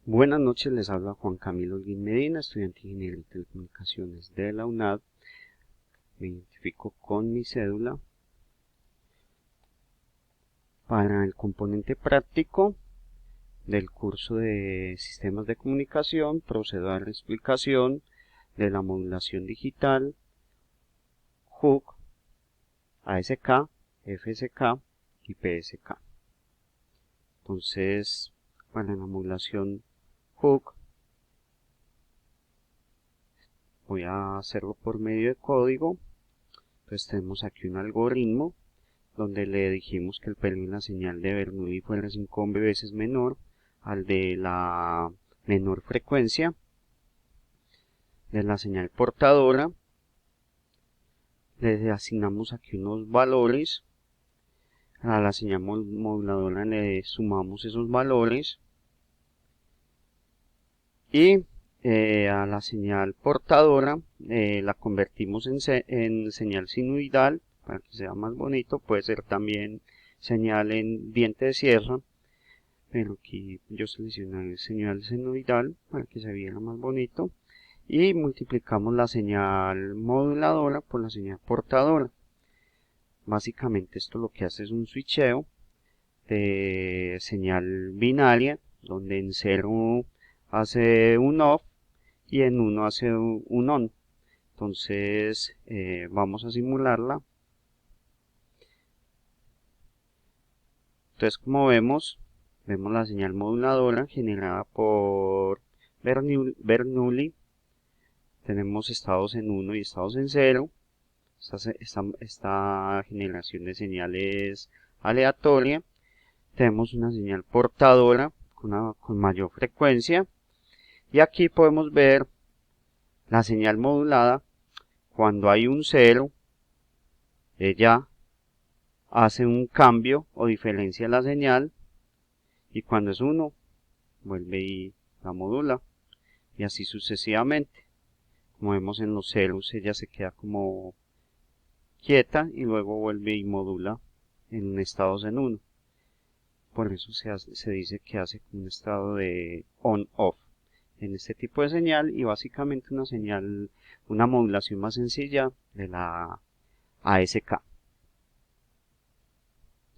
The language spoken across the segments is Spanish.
Buenas noches, les habla Juan Camilo Holguín Medina, estudiante de Ingeniería y Telecomunicaciones de la UNAD. Me identifico con mi cédula. Para el componente práctico del curso de Sistemas de Comunicación, procedo a la explicación de la modulación digital, HUC, ASK, FSK y PSK. Entonces, para la modulación HUC, voy a hacerlo por medio de código. Entonces tenemos aquí un algoritmo donde le dijimos que el peligro en la señal de Bernoulli fuera 5 veces menor al de la menor frecuencia de la señal portadora. Le asignamos aquí unos valores. A la señal moduladora le sumamos esos valores. Y a la señal portadora la convertimos en señal sinusoidal para que sea más bonito. Puede ser también señal en diente de sierra, pero aquí yo seleccioné señal sinusoidal para que se viera más bonito. Y multiplicamos la señal moduladora por la señal portadora. Básicamente esto lo que hace es un switcheo de señal binaria, donde en 0 hace un off y en 1 hace un on. Entonces vamos a simularla. Entonces, como vemos la señal moduladora generada por Bernoulli. Tenemos estados en 1 y estados en 0. Esta generación de señales aleatoria. Tenemos una señal portadora con mayor frecuencia. Y aquí podemos ver la señal modulada. Cuando hay un 0, ella hace un cambio o diferencia la señal. Y cuando es 1, vuelve y la modula. Y así sucesivamente. Como vemos en los ceros, ella se queda como quieta y luego vuelve y modula en estados en 1. Por eso se dice que hace un estado de on-off en este tipo de señal, y básicamente una modulación más sencilla de la ASK.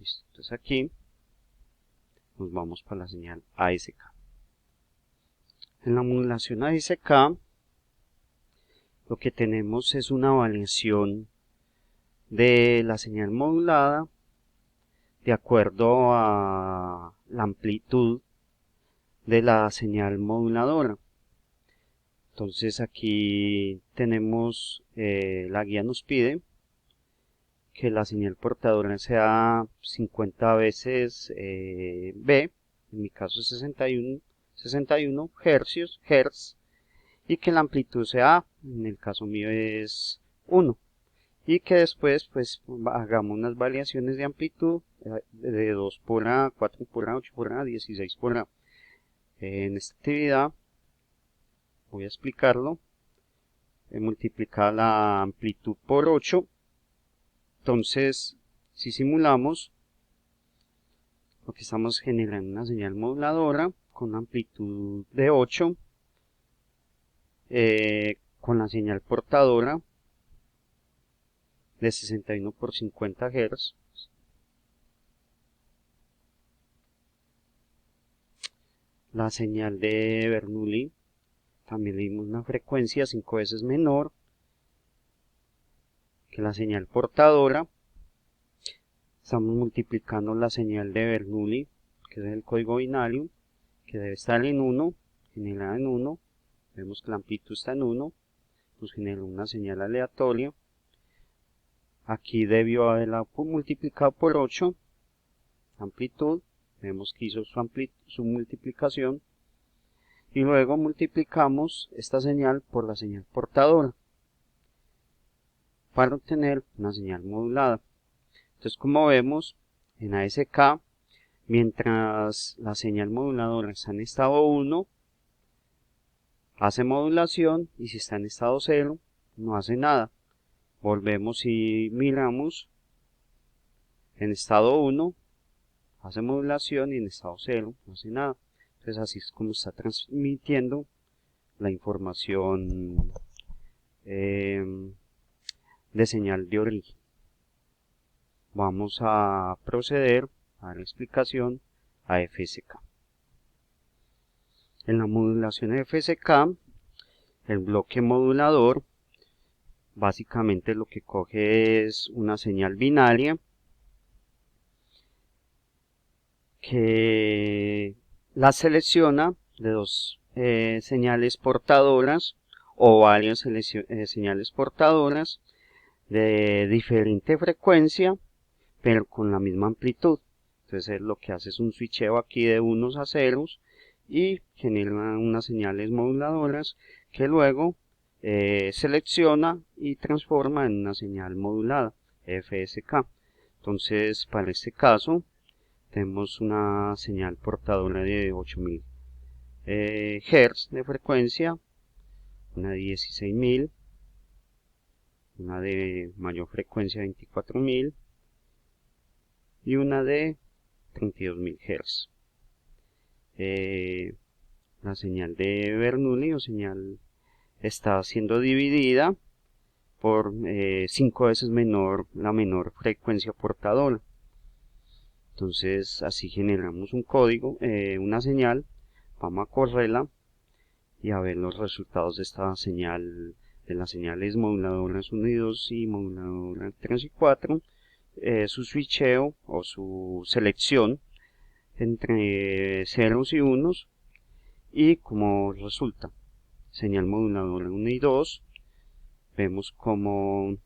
Listo. Entonces aquí nos vamos para la señal ASK. En la modulación ASK lo que tenemos es una variación de la señal modulada de acuerdo a la amplitud de la señal moduladora. Entonces aquí tenemos, la guía nos pide que la señal portadora sea 50 veces B, en mi caso 61 Hz, y que la amplitud sea A, en el caso mío es 1. Y que después pues hagamos unas variaciones de amplitud de 2 por A, 4 por A, 8 por A, 16 por A. En esta actividad voy a explicarlo. Multiplicar la amplitud por 8. Entonces, si simulamos, lo que estamos generando una señal moduladora con una amplitud de 8, con la señal portadora de 61 por 50 Hz. La señal de Bernoulli también le dimos una frecuencia 5 veces menor que la señal portadora. Estamos multiplicando la señal de Bernoulli, que es el código binario, que debe estar en 1, generada en 1. Vemos que la amplitud está en 1, nos generó una señal aleatoria. Aquí debió haberla multiplicado por 8, amplitud. Vemos que hizo su multiplicación. Y luego multiplicamos esta señal por la señal portadora para obtener una señal modulada. Entonces, como vemos en ASK, mientras la señal moduladora está en estado 1, hace modulación, y si está en estado 0, no hace nada. Volvemos y miramos. En estado 1 hace modulación y en estado 0 no hace nada. Entonces así es como está transmitiendo la información de señal de origen. Vamos a proceder a la explicación a FSK. En la modulación de FSK, el bloque modulador básicamente lo que coge es una señal binaria que la selecciona de dos señales portadoras o varias señales portadoras de diferente frecuencia pero con la misma amplitud. Entonces lo que hace es un switcheo aquí de unos a ceros y genera unas señales moduladoras que luego selecciona y transforma en una señal modulada FSK. Entonces para este caso tenemos una señal portadora de 8000 Hz de frecuencia, una de 16000, una de mayor frecuencia 24000 y una de 32.000 Hz. La señal de Bernoulli o señal está siendo dividida por 5 veces menor la menor frecuencia portadora. Entonces así generamos un código, una señal, vamos a correrla y a ver los resultados de esta señal, de las señales moduladoras 1 y 2 y moduladoras 3 y 4, su switcheo o su selección entre ceros y unos y como resulta señal moduladora 1 y 2, vemos cómo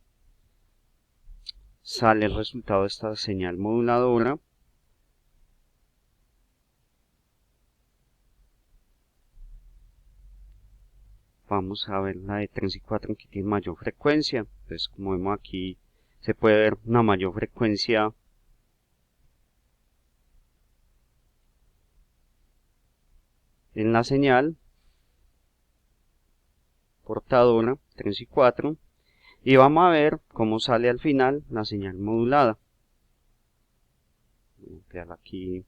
sale el resultado de esta señal moduladora. Vamos a ver la de 3 y 4 que tiene mayor frecuencia. Entonces como vemos aquí se puede ver una mayor frecuencia en la señal portadora 3 y 4 y vamos a ver cómo sale al final la señal modulada. Voy a ampliar aquí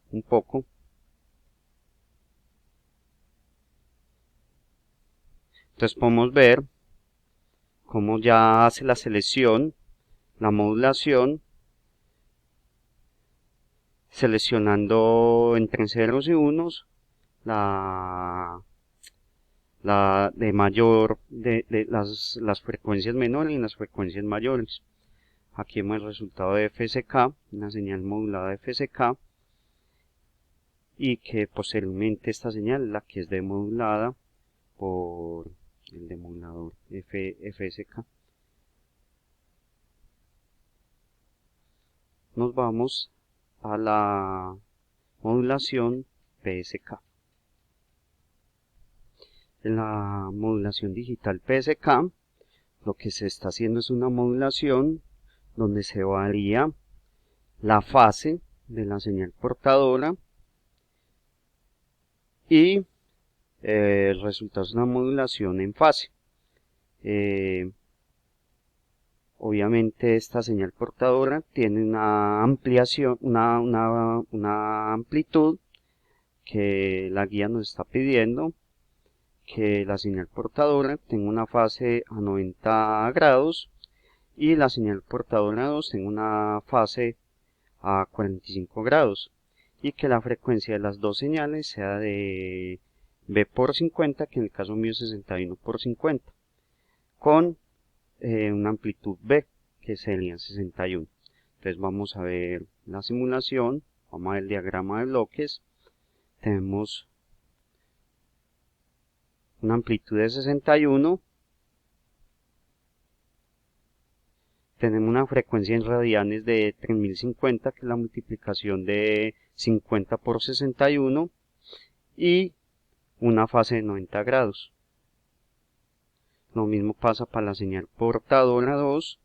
un poco. Entonces podemos ver cómo ya hace la selección, la modulación, seleccionando entre ceros y unos la de mayor, de las frecuencias menores y las frecuencias mayores. Aquí vemos el resultado de FSK, una señal modulada de FSK, y que posteriormente esta señal es la que es demodulada por el demodulador FSK. Nos vamos a la modulación PSK. En la modulación digital PSK, lo que se está haciendo es una modulación donde se varía la fase de la señal portadora y el resultado es una modulación en fase. Obviamente esta señal portadora tiene una ampliación, una amplitud que la guía nos está pidiendo que la señal portadora tenga una fase a 90 grados y la señal portadora 2 tenga una fase a 45 grados y que la frecuencia de las dos señales sea de B por 50, que en el caso mío es 61 por 50, con una amplitud B, que sería 61. Entonces vamos a ver la simulación, vamos a ver el diagrama de bloques. Tenemos una amplitud de 61, tenemos una frecuencia en radianes de 3050, que es la multiplicación de 50 por 61, y una fase de 90 grados. Lo mismo pasa para la señal portadora 2,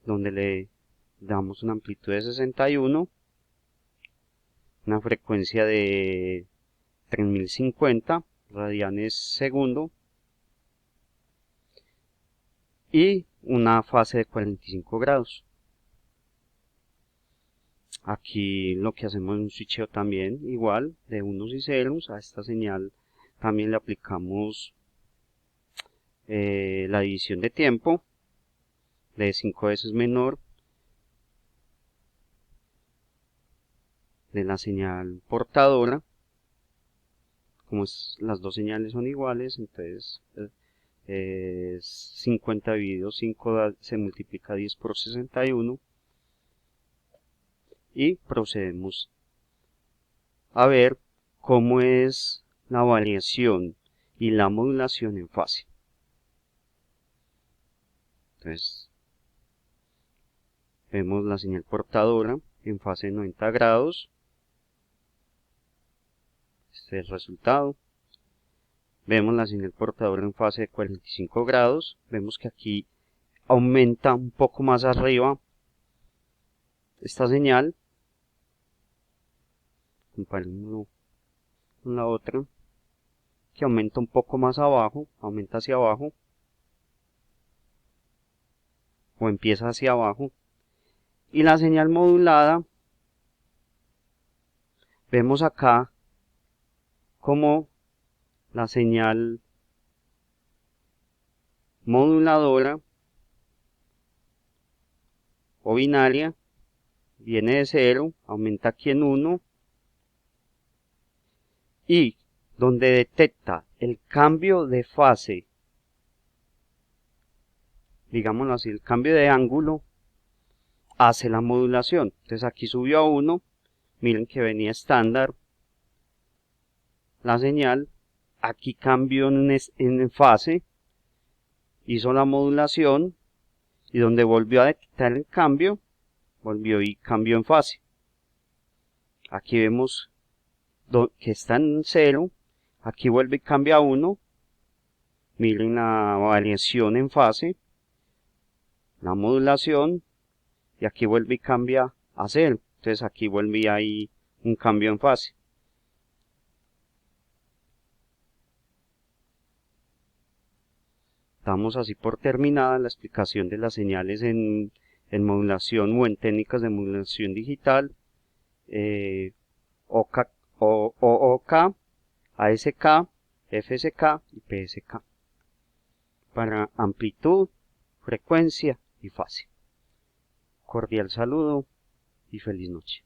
donde le damos una amplitud de 61, una frecuencia de 3050 radianes segundo y una fase de 45 grados. Aquí lo que hacemos es un switcheo también igual de unos y ceros. A esta señal también le aplicamos la división de tiempo de 5 veces menor de la señal portadora. Como las dos señales son iguales, entonces 50 dividido 5 se multiplica 10 por 61 y procedemos a ver cómo es la variación y la modulación en fase. Entonces vemos la señal portadora en fase de 90 grados. Este es el resultado. Vemos la señal portadora en fase de 45 grados. Vemos que aquí aumenta un poco más arriba esta señal. Comparémoslo con la otra, que aumenta un poco más abajo, aumenta hacia abajo, o empieza hacia abajo. Y la señal modulada, vemos acá como la señal moduladora o binaria viene de 0, aumenta aquí en 1, y donde detecta el cambio de fase, digámoslo así, el cambio de ángulo, hace la modulación. Entonces aquí subió a 1, miren que venía estándar la señal, aquí cambió en fase, hizo la modulación, y donde volvió a detectar el cambio, volvió y cambió en fase. Aquí vemos que está en 0, aquí vuelve y cambia a 1, miren la variación en fase, la modulación, y aquí vuelve y cambia a 0, entonces aquí vuelve y hay un cambio en fase. Damos así por terminada la explicación de las señales en modulación o en técnicas de modulación digital, OOK, ASK, FSK y PSK, para amplitud, frecuencia y fase. Cordial saludo y feliz noche.